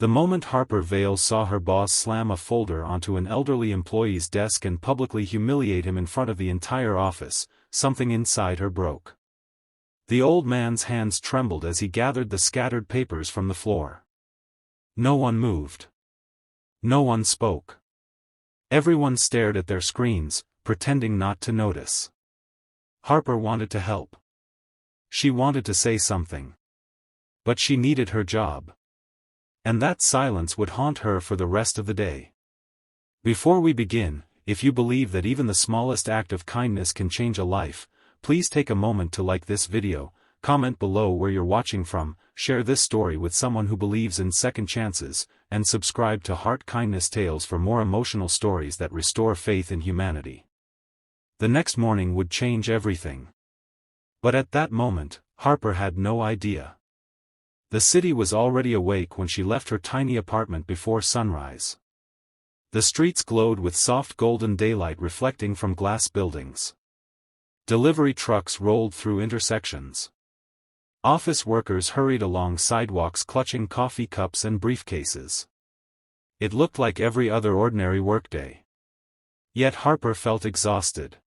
The moment Harper Vale saw her boss slam a folder onto an elderly employee's desk and publicly humiliate him in front of the entire office, something inside her broke. The old man's hands trembled as he gathered the scattered papers from the floor. No one moved. No one spoke. Everyone stared at their screens, pretending not to notice. Harper wanted to help. She wanted to say something. But she needed her job. And that silence would haunt her for the rest of the day. Before we begin, if you believe that even the smallest act of kindness can change a life, please take a moment to like this video, comment below where you're watching from, share this story with someone who believes in second chances, and subscribe to Heart Kindness Tales for more emotional stories that restore faith in humanity. The next morning would change everything. But at that moment, Harper had no idea. The city was already awake when she left her tiny apartment before sunrise. The streets glowed with soft golden daylight reflecting from glass buildings. Delivery trucks rolled through intersections. Office workers hurried along sidewalks clutching coffee cups and briefcases. It looked like every other ordinary workday. Yet Harper felt exhausted.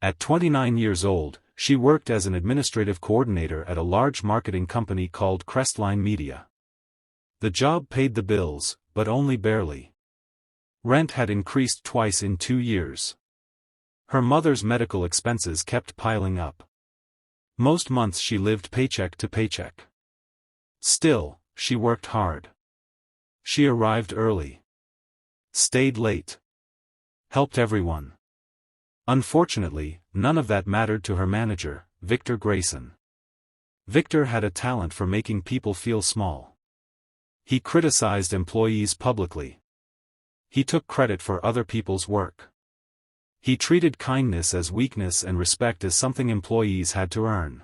At 29 years old, she worked as an administrative coordinator at a large marketing company called Crestline Media. The job paid the bills, but only barely. Rent had increased twice in 2 years. Her mother's medical expenses kept piling up. Most months she lived paycheck to paycheck. Still, she worked hard. She arrived early. Stayed late. Helped everyone. Unfortunately, none of that mattered to her manager, Victor Grayson. Victor had a talent for making people feel small. He criticized employees publicly. He took credit for other people's work. He treated kindness as weakness and respect as something employees had to earn.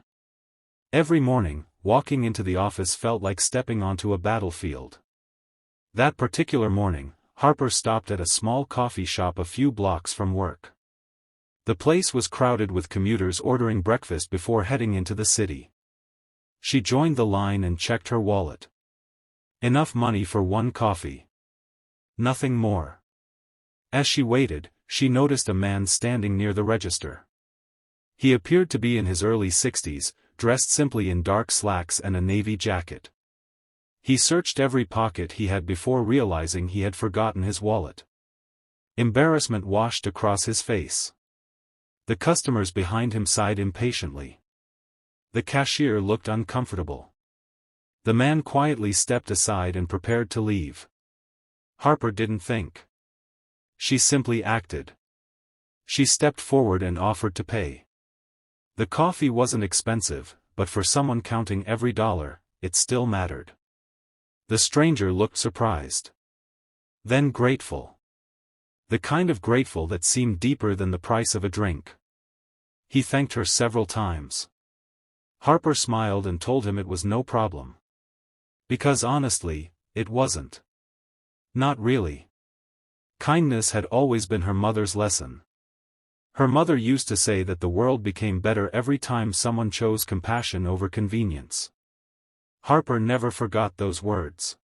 Every morning, walking into the office felt like stepping onto a battlefield. That particular morning, Harper stopped at a small coffee shop a few blocks from work. The place was crowded with commuters ordering breakfast before heading into the city. She joined the line and checked her wallet. Enough money for one coffee. Nothing more. As she waited, she noticed a man standing near the register. He appeared to be in his early 60s, dressed simply in dark slacks and a navy jacket. He searched every pocket he had before realizing he had forgotten his wallet. Embarrassment washed across his face. The customers behind him sighed impatiently. The cashier looked uncomfortable. The man quietly stepped aside and prepared to leave. Harper didn't think. She simply acted. She stepped forward and offered to pay. The coffee wasn't expensive, but for someone counting every dollar, it still mattered. The stranger looked surprised. Then grateful. The kind of grateful that seemed deeper than the price of a drink. He thanked her several times. Harper smiled and told him it was no problem. Because honestly, it wasn't. Not really. Kindness had always been her mother's lesson. Her mother used to say that the world became better every time someone chose compassion over convenience. Harper never forgot those words.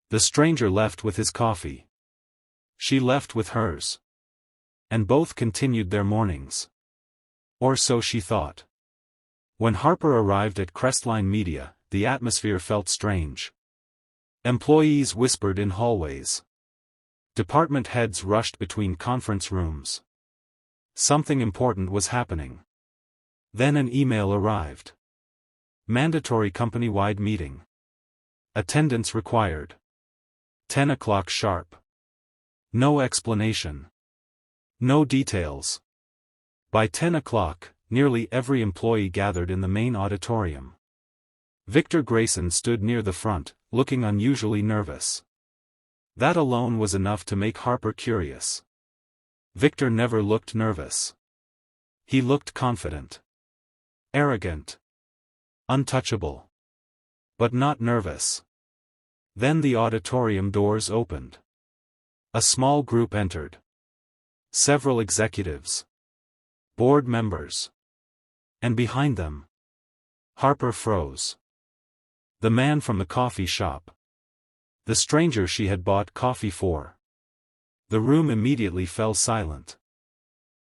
The stranger left with his coffee. She left with hers. And both continued their mornings. Or so she thought. When Harper arrived at Crestline Media, the atmosphere felt strange. Employees whispered in hallways. Department heads rushed between conference rooms. Something important was happening. Then an email arrived. Mandatory company-wide meeting. Attendance required. 10 o'clock sharp. No explanation. No details. By 10 o'clock, nearly every employee gathered in the main auditorium. Victor Grayson stood near the front, looking unusually nervous. That alone was enough to make Harper curious. Victor never looked nervous. He looked confident. Arrogant. Untouchable. But not nervous. Then the auditorium doors opened. A small group entered. Several executives. Board members. And behind them, Harper froze. The man from the coffee shop. The stranger she had bought coffee for. The room immediately fell silent.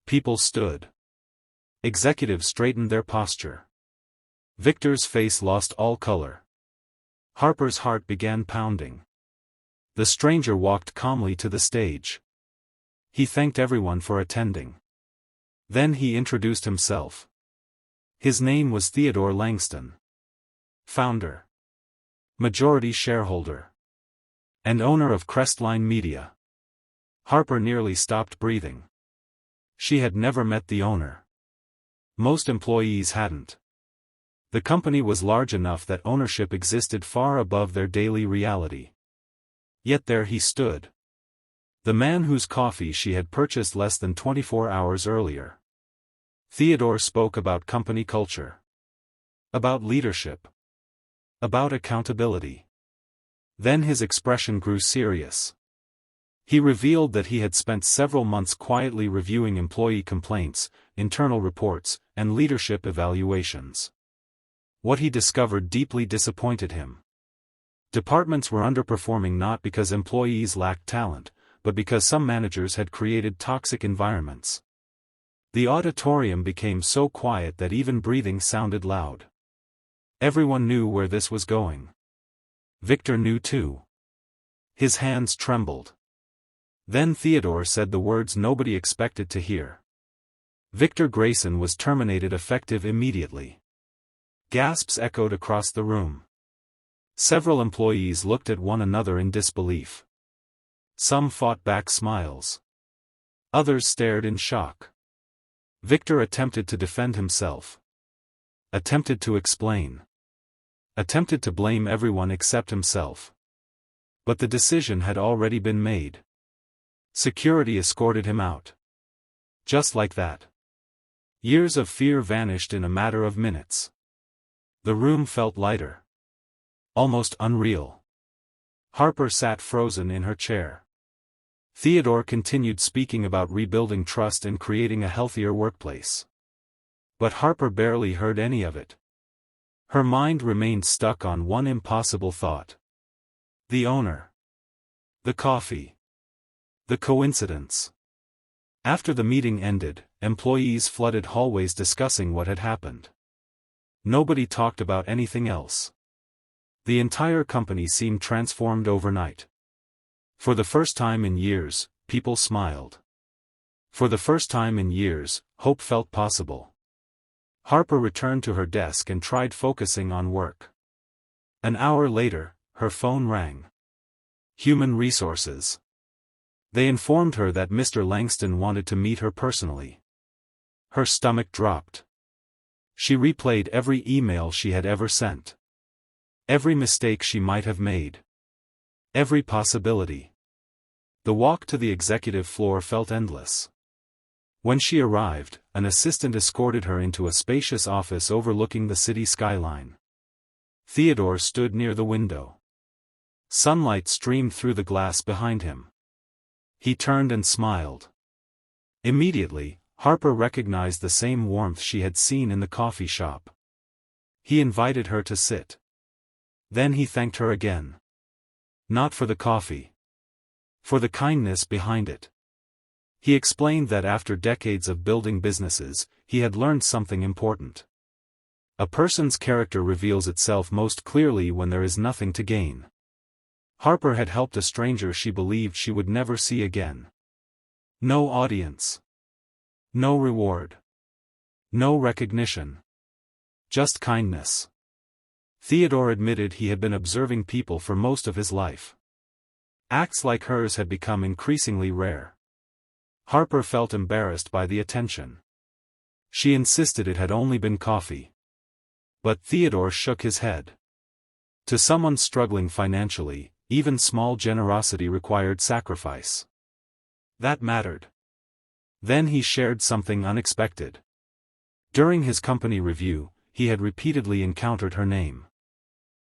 People stood. Executives straightened their posture. Victor's face lost all color. Harper's heart began pounding. The stranger walked calmly to the stage. He thanked everyone for attending. Then he introduced himself. His name was Theodore Langston. Founder, majority shareholder, and owner of Crestline Media. Harper nearly stopped breathing. She had never met the owner. Most employees hadn't. The company was large enough that ownership existed far above their daily reality. Yet there he stood. The man whose coffee she had purchased less than 24 hours earlier. Theodore spoke about company culture. About leadership. About accountability. Then his expression grew serious. He revealed that he had spent several months quietly reviewing employee complaints, internal reports, and leadership evaluations. What he discovered deeply disappointed him. Departments were underperforming not because employees lacked talent, but because some managers had created toxic environments. The auditorium became so quiet that even breathing sounded loud. Everyone knew where this was going. Victor knew too. His hands trembled. Then Theodore said the words nobody expected to hear. Victor Grayson was terminated effective immediately. Gasps echoed across the room. Several employees looked at one another in disbelief. Some fought back smiles. Others stared in shock. Victor attempted to defend himself. Attempted to explain. Attempted to blame everyone except himself. But the decision had already been made. Security escorted him out. Just like that. Years of fear vanished in a matter of minutes. The room felt lighter. Almost unreal. Harper sat frozen in her chair. Theodore continued speaking about rebuilding trust and creating a healthier workplace. But Harper barely heard any of it. Her mind remained stuck on one impossible thought. The owner. The coffee. The coincidence. After the meeting ended, employees flooded hallways discussing what had happened. Nobody talked about anything else. The entire company seemed transformed overnight. For the first time in years, people smiled. For the first time in years, hope felt possible. Harper returned to her desk and tried focusing on work. An hour later, her phone rang. Human Resources. They informed her that Mr. Langston wanted to meet her personally. Her stomach dropped. She replayed every email she had ever sent. Every mistake she might have made. Every possibility. The walk to the executive floor felt endless. When she arrived, an assistant escorted her into a spacious office overlooking the city skyline. Theodore stood near the window. Sunlight streamed through the glass behind him. He turned and smiled. Immediately, Harper recognized the same warmth she had seen in the coffee shop. He invited her to sit. Then he thanked her again. Not for the coffee. For the kindness behind it. He explained that after decades of building businesses, he had learned something important. A person's character reveals itself most clearly when there is nothing to gain. Harper had helped a stranger she believed she would never see again. No audience. No reward. No recognition. Just kindness. Theodore admitted he had been observing people for most of his life. Acts like hers had become increasingly rare. Harper felt embarrassed by the attention. She insisted it had only been coffee. But Theodore shook his head. To someone struggling financially, even small generosity required sacrifice. That mattered. Then he shared something unexpected. During his company review, he had repeatedly encountered her name.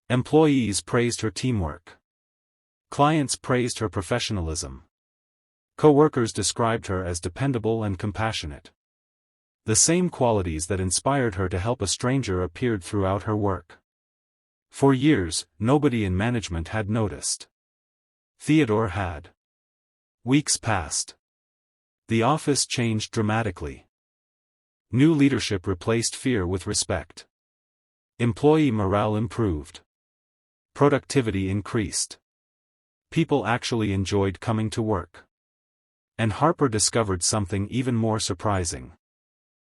Employees praised her teamwork. Clients praised her professionalism. Co-workers described her as dependable and compassionate. The same qualities that inspired her to help a stranger appeared throughout her work. For years, nobody in management had noticed. Theodore had. Weeks passed. The office changed dramatically. New leadership replaced fear with respect. Employee morale improved. Productivity increased. People actually enjoyed coming to work. And Harper discovered something even more surprising.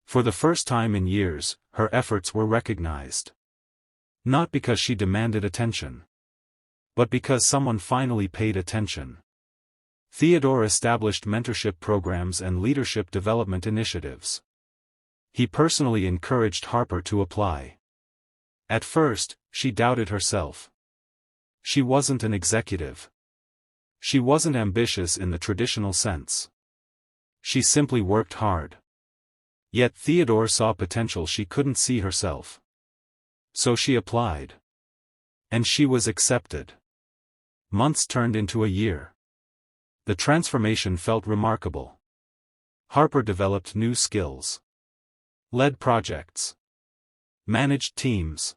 For the first time in years, her efforts were recognized. Not because she demanded attention, but because someone finally paid attention. Theodore established mentorship programs and leadership development initiatives. He personally encouraged Harper to apply. At first, she doubted herself. She wasn't an executive. She wasn't ambitious in the traditional sense. She simply worked hard. Yet Theodore saw potential she couldn't see herself. So she applied. And she was accepted. Months turned into a year. The transformation felt remarkable. Harper developed new skills. Led projects. Managed teams.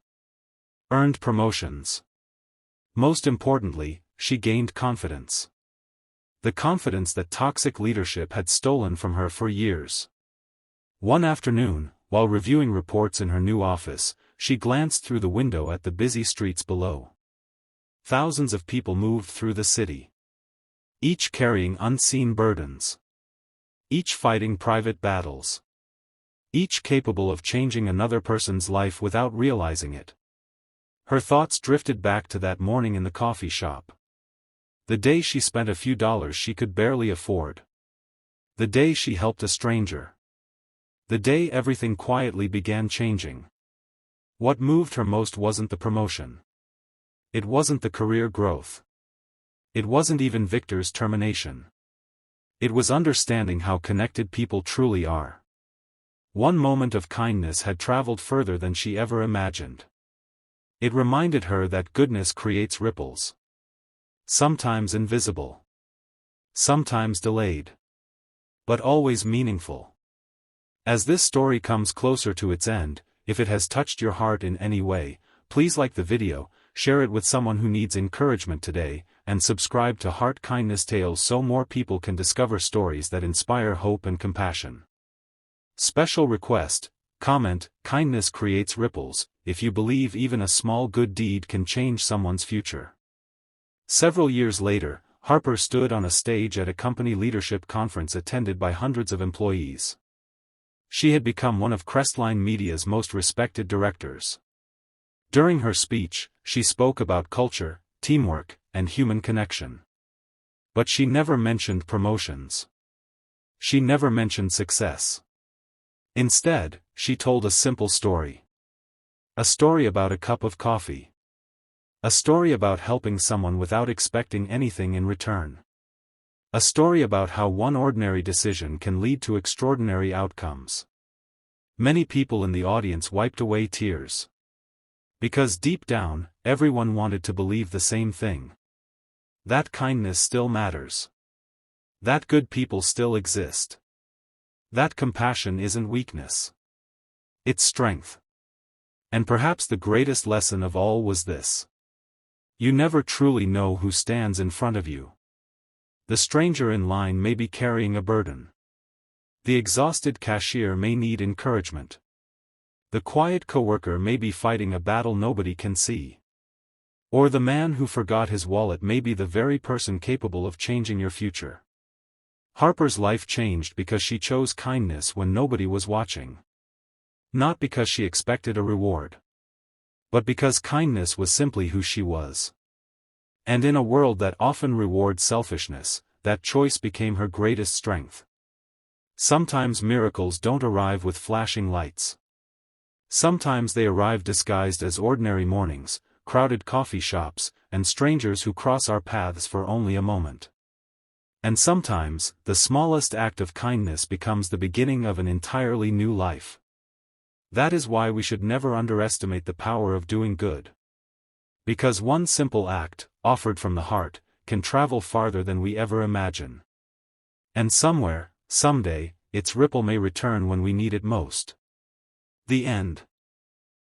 Earned promotions. Most importantly, she gained confidence. The confidence that toxic leadership had stolen from her for years. One afternoon, while reviewing reports in her new office, she glanced through the window at the busy streets below. Thousands of people moved through the city. Each carrying unseen burdens. Each fighting private battles. Each capable of changing another person's life without realizing it. Her thoughts drifted back to that morning in the coffee shop. The day she spent a few dollars she could barely afford. The day she helped a stranger. The day everything quietly began changing. What moved her most wasn't the promotion. It wasn't the career growth. It wasn't even Victor's termination. It was understanding how connected people truly are. One moment of kindness had traveled further than she ever imagined. It reminded her that goodness creates ripples. Sometimes invisible. Sometimes delayed. But always meaningful. As this story comes closer to its end, if it has touched your heart in any way, please like the video, share it with someone who needs encouragement today, and subscribe to Heart Kindness Tales so more people can discover stories that inspire hope and compassion. Special request, comment, kindness creates ripples, if you believe even a small good deed can change someone's future. Several years later, Harper stood on a stage at a company leadership conference attended by hundreds of employees. She had become one of Crestline Media's most respected directors. During her speech, she spoke about culture, teamwork, and human connection. But she never mentioned promotions. She never mentioned success. Instead, she told a simple story. A story about a cup of coffee. A story about helping someone without expecting anything in return. A story about how one ordinary decision can lead to extraordinary outcomes. Many people in the audience wiped away tears. Because deep down, everyone wanted to believe the same thing. That kindness still matters. That good people still exist. That compassion isn't weakness. It's strength. And perhaps the greatest lesson of all was this. You never truly know who stands in front of you. The stranger in line may be carrying a burden. The exhausted cashier may need encouragement. The quiet coworker may be fighting a battle nobody can see. Or the man who forgot his wallet may be the very person capable of changing your future. Harper's life changed because she chose kindness when nobody was watching. Not because she expected a reward. But because kindness was simply who she was. And in a world that often rewards selfishness, that choice became her greatest strength. Sometimes miracles don't arrive with flashing lights. Sometimes they arrive disguised as ordinary mornings, crowded coffee shops, and strangers who cross our paths for only a moment. And sometimes, the smallest act of kindness becomes the beginning of an entirely new life. That is why we should never underestimate the power of doing good. Because one simple act, offered from the heart, can travel farther than we ever imagine. And somewhere, someday, its ripple may return when we need it most. The end.